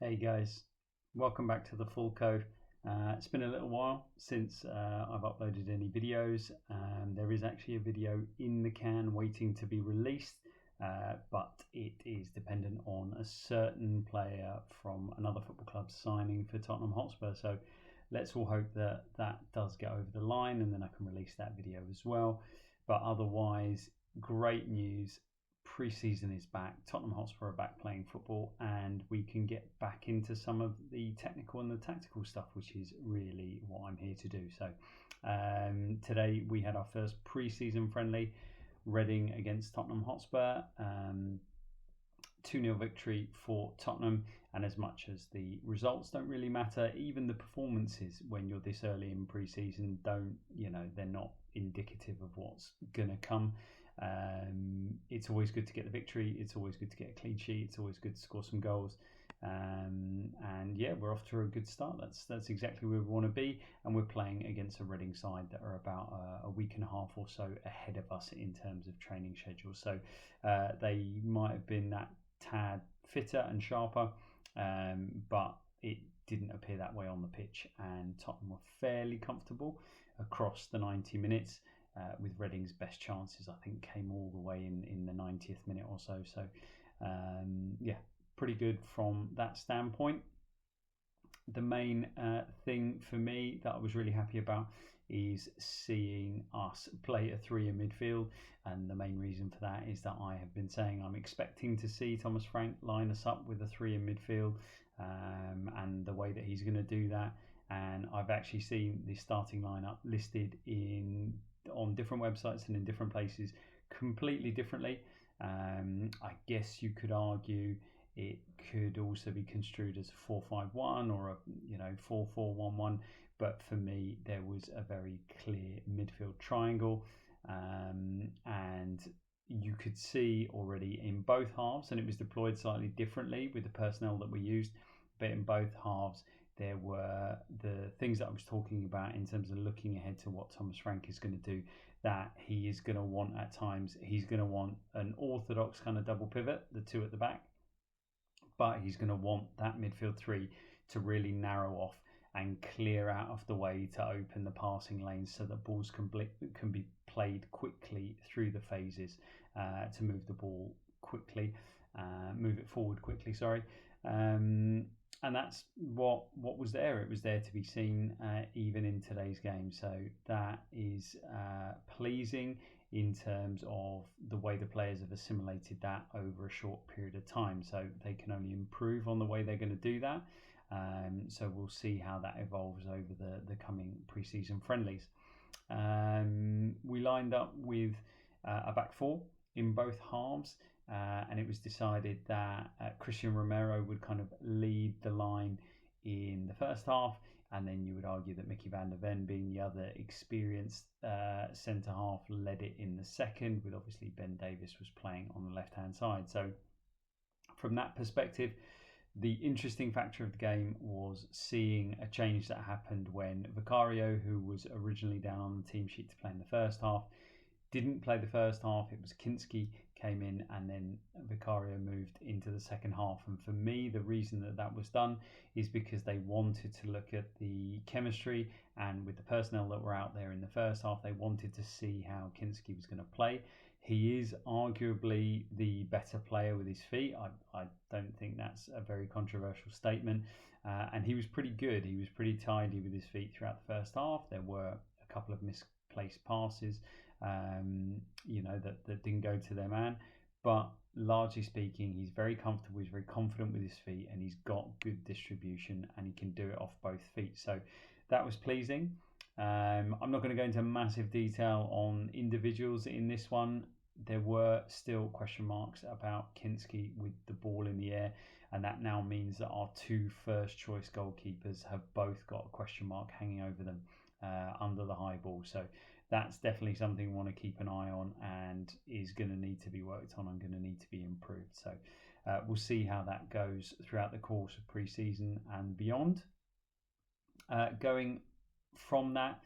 Hey guys, welcome back to the Full Code. It's been a little while since I've uploaded any videos. There is actually a video in the can waiting to be released, but it is dependent on a certain player from another football club signing for Tottenham Hotspur. So let's all hope that that does get over the line and then I can release that video as well. But otherwise, great news. Pre-season is back. Tottenham Hotspur are back playing football, and we can get back into some of the technical and the tactical stuff, which is really what I'm here to do. So today we had our first pre-season friendly, Reading against Tottenham Hotspur. 2-0 victory for Tottenham, and as much as the results don't really matter, even the performances when you're this early in pre-season they're not indicative of what's gonna come. It's always good to get the victory, it's always good to get a clean sheet, it's always good to score some goals, and yeah, we're off to a good start. That's exactly where we want to be, and we're playing against a Reading side that are about a week and a half or so ahead of us in terms of training schedule. So they might have been that tad fitter and sharper, but it didn't appear that way on the pitch, and Tottenham were fairly comfortable across the 90 minutes, with Reading's best chances I think came all the way in the 90th minute or so. So yeah, pretty good from that standpoint. The main thing for me that I was really happy about is seeing us play a three in midfield, and the main reason for that is that I have been saying I'm expecting to see Thomas Frank line us up with a three in midfield, and the way that he's going to do that, and I've actually seen the starting lineup listed on different websites and in different places completely differently. I guess you could argue it could also be construed as a 4-5-1 or a 4-4-1-1, but for me there was a very clear midfield triangle, and you could see already in both halves, and it was deployed slightly differently with the personnel that we used, but in both halves there were the things that I was talking about in terms of looking ahead to what Thomas Frank is going to do, that he is going to want at times, he's going to want an orthodox kind of double pivot, the two at the back, but he's going to want that midfield three to really narrow off and clear out of the way to open the passing lanes so that balls can be played quickly through the phases, to move the ball quickly, move it forward quickly, sorry. And that's what was there. It was there to be seen, even in today's game. So that is pleasing in terms of the way the players have assimilated that over a short period of time. So they can only improve on the way they're going to do that. So we'll see how that evolves over the coming pre-season friendlies. We lined up with a back four in both halves. And it was decided that Christian Romero would kind of lead the line in the first half, and then you would argue that Mickey van der Ven, being the other experienced centre half, led it in the second, with obviously Ben Davies was playing on the left hand side. So from that perspective, the interesting factor of the game was seeing a change that happened when Vicario, who was originally down on the team sheet to play in the first half, didn't play the first half. It was Kinsky came in, and then Vicario moved into the second half. And for me, the reason that was done is because they wanted to look at the chemistry, and with the personnel that were out there in the first half, they wanted to see how Kinsky was going to play. He is arguably the better player with his feet. I don't think that's a very controversial statement. And he was pretty good. He was pretty tidy with his feet throughout the first half. There were a couple of misplaced passes, that didn't go to their man, but largely speaking, he's very comfortable, he's very confident with his feet, and he's got good distribution, and he can do it off both feet. So that was pleasing. I'm not going to go into massive detail on individuals in this one. There were still question marks about Kinsky with the ball in the air, and that now means that our two first choice goalkeepers have both got a question mark hanging over them under the high ball. So that's definitely something we want to keep an eye on, and is going to need to be worked on and going to need to be improved. So we'll see how that goes throughout the course of pre-season and beyond. Going from that,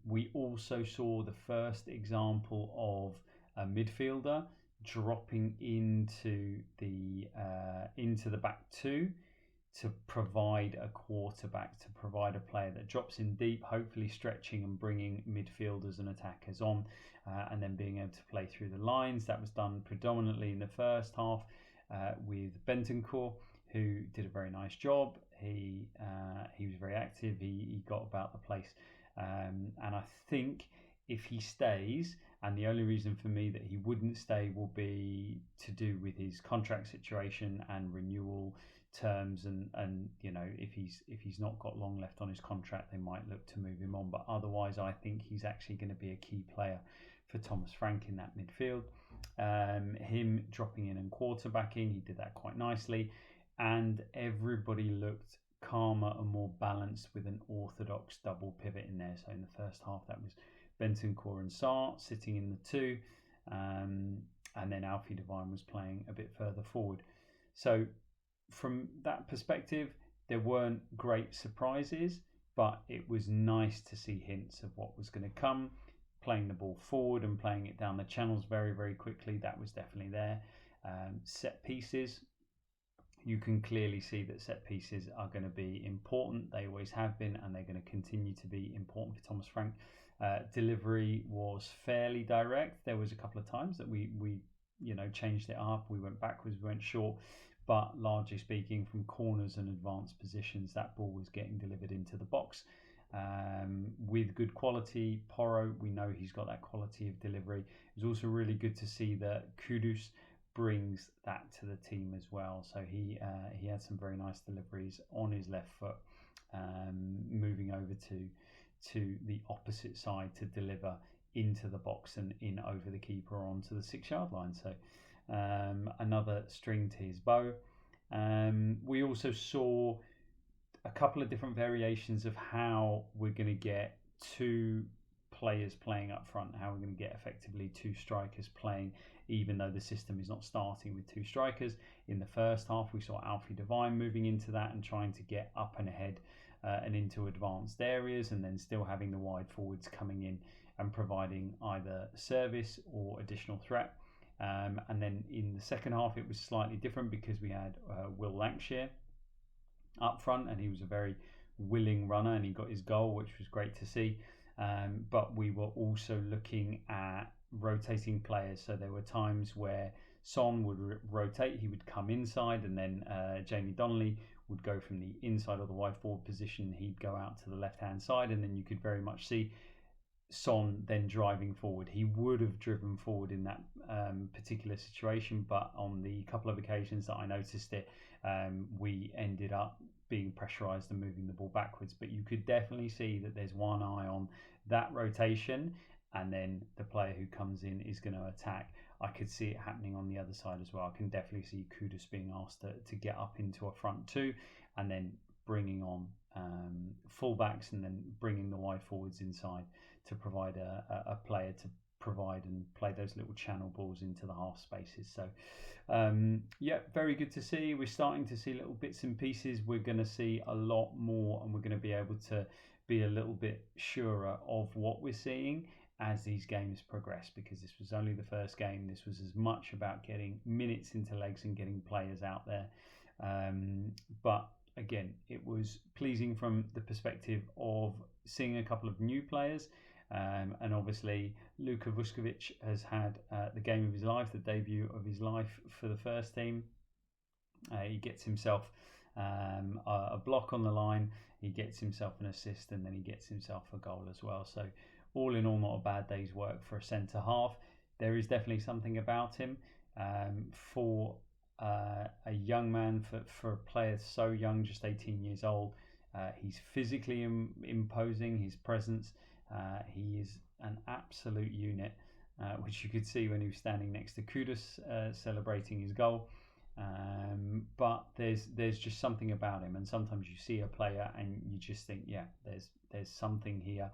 we also saw the first example of a midfielder dropping into the back two to provide a quarterback, to provide a player that drops in deep, hopefully stretching and bringing midfielders and attackers on, and then being able to play through the lines. That was done predominantly in the first half with Benton, who did a very nice job. He was very active. He got about the place, and I think if he stays, and the only reason for me that he wouldn't stay will be to do with his contract situation and renewal terms, and you know, if he's not got long left on his contract, they might look to move him on. But otherwise, I think he's actually going to be a key player for Thomas Frank in that midfield. Him dropping in and quarterbacking, he did that quite nicely, and everybody looked calmer and more balanced with an orthodox double pivot in there. So in the first half, that was Benton, and Sarr sitting in the two, and then Alfie Devine was playing a bit further forward. So from that perspective, there weren't great surprises, but it was nice to see hints of what was going to come. Playing the ball forward and playing it down the channels very, very quickly, that was definitely there. Set pieces, you can clearly see that set pieces are going to be important. They always have been, and they're going to continue to be important for Thomas Frank. Delivery was fairly direct. There was a couple of times that we changed it up. We went backwards, we went short, but largely speaking, from corners and advanced positions, that ball was getting delivered into the box with good quality. Porro, we know he's got that quality of delivery. It was also really good to see that Kudus brings that to the team as well. So he had some very nice deliveries on his left foot, moving over to the opposite side to deliver into the box and in over the keeper onto the 6-yard line. So another string to his bow. We also saw a couple of different variations of how we're going to get two players playing up front, how we're going to get effectively two strikers playing, even though the system is not starting with two strikers. In the first half, we saw Alfie Devine moving into that and trying to get up and ahead and into advanced areas, and then still having the wide forwards coming in and providing either service or additional threat. And then in the second half, it was slightly different because we had Will Lancashire up front, and he was a very willing runner, and he got his goal, which was great to see. But we were also looking at rotating players. So there were times where Son would rotate, he would come inside, and then Jamie Donnelly would go from the inside of the wide forward position, he'd go out to the left hand side, and then you could very much see Son then driving forward. He would have driven forward in that particular situation, but on the couple of occasions that I noticed it, we ended up being pressurised and moving the ball backwards. But you could definitely see that there's one eye on that rotation, and then the player who comes in is going to attack. I could see it happening on the other side as well. I can definitely see Kudus being asked to get up into a front two, and then bringing on fullbacks, and then bringing the wide forwards inside to provide a player to provide and play those little channel balls into the half spaces. So very good to see. We're starting to see little bits and pieces. We're going to see a lot more, and we're going to be able to be a little bit surer of what we're seeing as these games progress, because this was only the first game. This was as much about getting minutes into legs and getting players out there, but again, it was pleasing from the perspective of seeing a couple of new players. And obviously, Luca has had the game of his life, the debut of his life for the first team. He gets himself a block on the line, he gets himself an assist, and then he gets himself a goal as well. So all in all, not a bad day's work for a centre half. There is definitely something about him for a young man, for a player so young, just 18 years old. He's physically imposing, his presence. He is an absolute unit, which you could see when he was standing next to Kudus celebrating his goal. But there's just something about him, and sometimes you see a player and you just think, yeah, there's something here.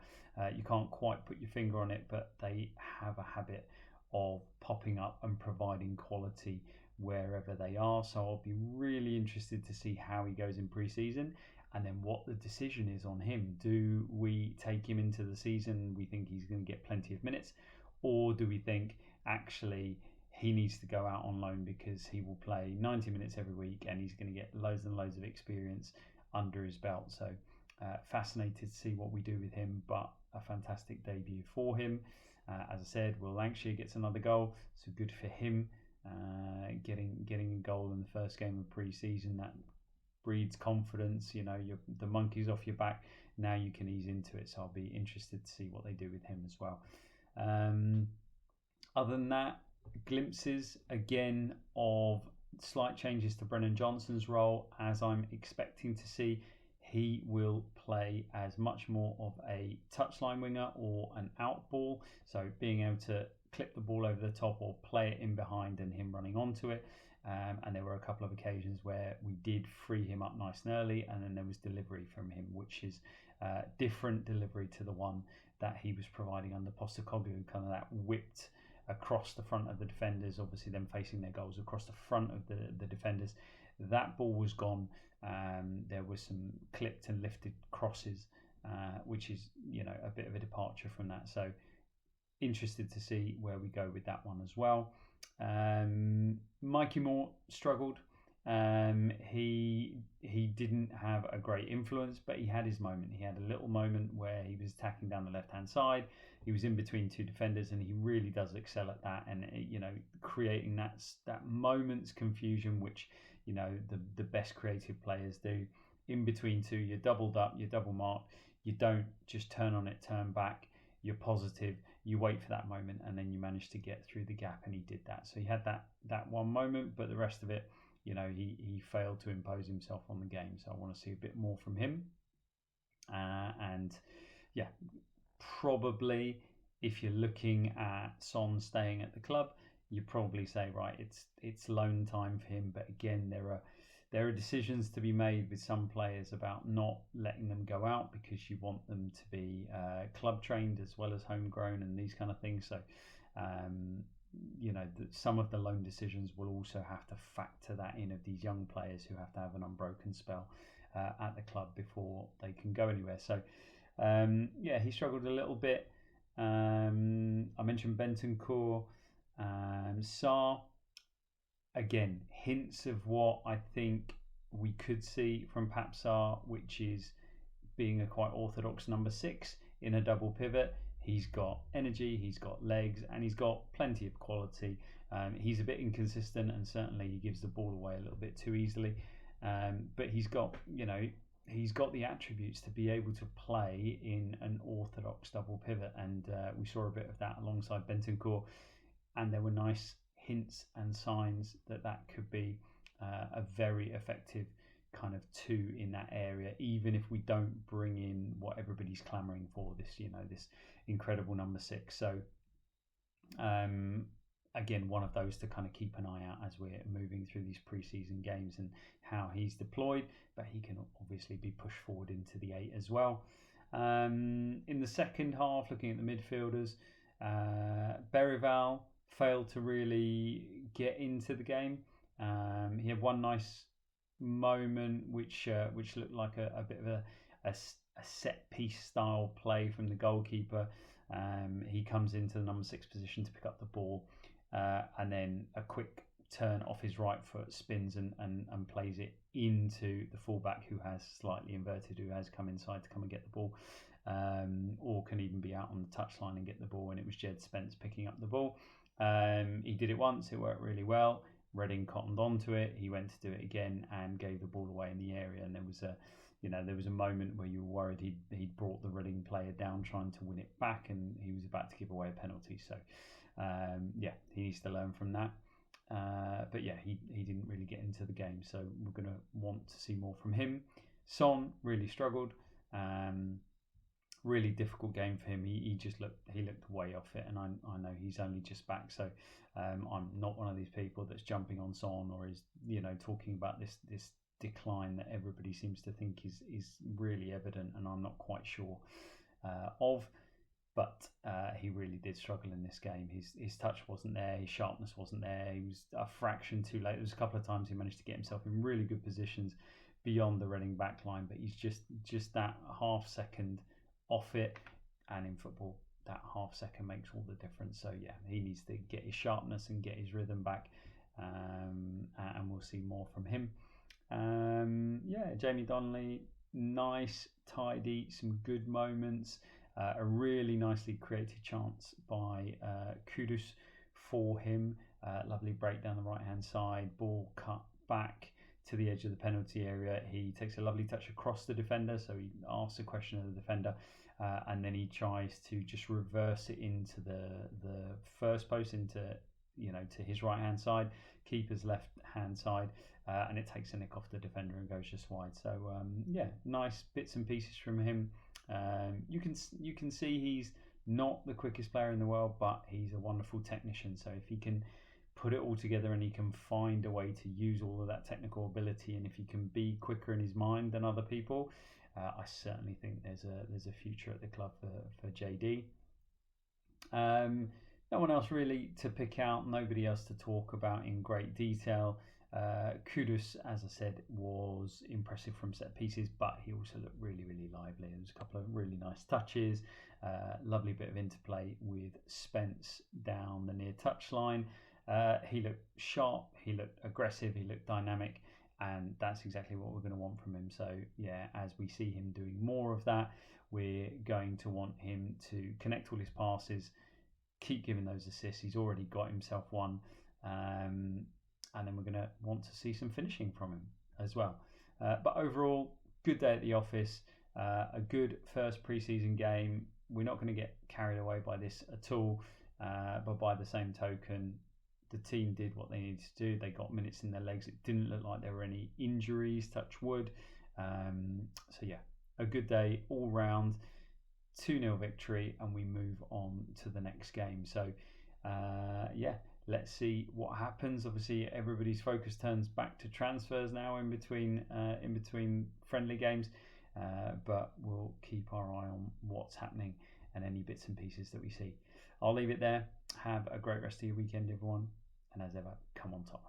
You can't quite put your finger on it, but they have a habit of popping up and providing quality wherever they are. So I'll be really interested to see how he goes in pre-season, and then what the decision is on him. Do we take him into the season? We think he's going to get plenty of minutes, or do we think actually he needs to go out on loan because he will play 90 minutes every week and he's going to get loads and loads of experience under his belt. So fascinated to see what we do with him, but a fantastic debut for him. As I said, Will Lancashire gets another goal, so good for him. Getting a goal in the first game of pre-season, that breeds confidence. The monkey's off your back. Now you can ease into it. So I'll be interested to see what they do with him as well. Other than that, glimpses again of slight changes to Brennan Johnson's role, as I'm expecting to see. He will play as much more of a touchline winger or an out ball, so being able to clip the ball over the top or play it in behind and him running onto it. And there were a couple of occasions where we did free him up nice and early, and then there was delivery from him, which is different delivery to the one that he was providing under Postecoglou, kind of that whipped across the front of the defenders, obviously them facing their goals across the front of the defenders. That ball was gone. There was some clipped and lifted crosses, which is a bit of a departure from that. So interested to see where we go with that one as well. Mikey Moore struggled. He didn't have a great influence, but he had his moment. He had a little moment where he was attacking down the left-hand side. He was in between two defenders, and he really does excel at that. And creating that moment's confusion, which the best creative players do. In between two, you're doubled up, you're double marked. You don't just turn on it, turn back. You're positive. You wait for that moment, and then you manage to get through the gap, and he did that. So he had that one moment, but the rest of it, he failed to impose himself on the game. So I want to see a bit more from him. And yeah, probably if you're looking at Son staying at the club, you probably say, right, it's loan time for him. But again, there are decisions to be made with some players about not letting them go out because you want them to be club trained as well as homegrown and these kind of things. So some of the loan decisions will also have to factor that in, of these young players who have to have an unbroken spell at the club before they can go anywhere. So he struggled a little bit. I mentioned Benton, Sarr. Again, hints of what I think we could see from Pap Sarr, which is being a quite orthodox number 6 in a double pivot. He's got energy, he's got legs, and he's got plenty of quality. He's a bit inconsistent, and certainly he gives the ball away a little bit too easily. But he's got the attributes to be able to play in an orthodox double pivot, and we saw a bit of that alongside Bentancur, and there were nice hints and signs that could be a very effective kind of 2 in that area, even if we don't bring in what everybody's clamoring for, this incredible number 6. So again, one of those to kind of keep an eye out as we're moving through these pre-season games and how he's deployed, but he can obviously be pushed forward into the 8 as well. In the second half, looking at the midfielders, Berival failed to really get into the game. He had one nice moment which looked like a bit of a set piece style play from the goalkeeper. He comes into the number 6 position to pick up the ball, and then a quick turn off his right foot, spins and plays it into the fullback, who has slightly inverted, who has come inside to come and get the ball, or can even be out on the touchline and get the ball. And it was Jed Spence picking up the ball. He did it once, it worked really well. Reading cottoned onto it. He went to do it again and gave the ball away in the area. And there was a moment where you were worried he'd brought the Reading player down trying to win it back, and he was about to give away a penalty. So he needs to learn from that. But he didn't really get into the game, so we're going to want to see more from him. Son really struggled. Really difficult game for him. He looked way off it, and I know he's only just back, so I'm not one of these people that's jumping on Son or is talking about this decline that everybody seems to think is really evident, and I'm not quite sure of. But he really did struggle in this game. His touch wasn't there, his sharpness wasn't there. He was a fraction too late. There was a couple of times he managed to get himself in really good positions beyond the Reading back line, but he's just that half second off it. And in football, that half second makes all the difference. So yeah, he needs to get his sharpness and get his rhythm back, and we'll see more from him. Yeah, Jamie Donnelly, nice, tidy, some good moments. A really nicely created chance by Kudus for him. Lovely break down the right hand side, ball cut back to the edge of the penalty area. He takes a lovely touch across the defender, so he asks a question of the defender, and then he tries to just reverse it into the first post, into to his right hand side, keeper's left hand side, and it takes a nick off the defender and goes just wide. So yeah, nice bits and pieces from him. You can see he's not the quickest player in the world, but he's a wonderful technician. So if he can put it all together and he can find a way to use all of that technical ability, and if he can be quicker in his mind than other people, I certainly think there's a future at the club for JD. No one else really to pick out, nobody else to talk about in great detail. Kudus, as I said, was impressive from set pieces, but he also looked really, really lively. There was a couple of really nice touches, lovely bit of interplay with Spence down the near touchline. He looked sharp, he looked aggressive, he looked dynamic, and that's exactly what we're going to want from him. So yeah, as we see him doing more of that, we're going to want him to connect all his passes, keep giving those assists. He's already got himself one, and then we're going to want to see some finishing from him as well. But overall, good day at the office, a good first pre-season game. We're not going to get carried away by this at all, but by the same token, the team did what they needed to do. They got minutes in their legs. It didn't look like there were any injuries, touch wood. So yeah, a good day all round. 2-0 victory, and we move on to the next game. So yeah, let's see what happens. Obviously everybody's focus turns back to transfers now in between friendly games, but we'll keep our eye on what's happening and any bits and pieces that we see. I'll leave it there. Have a great rest of your weekend, everyone, and as ever, come on top.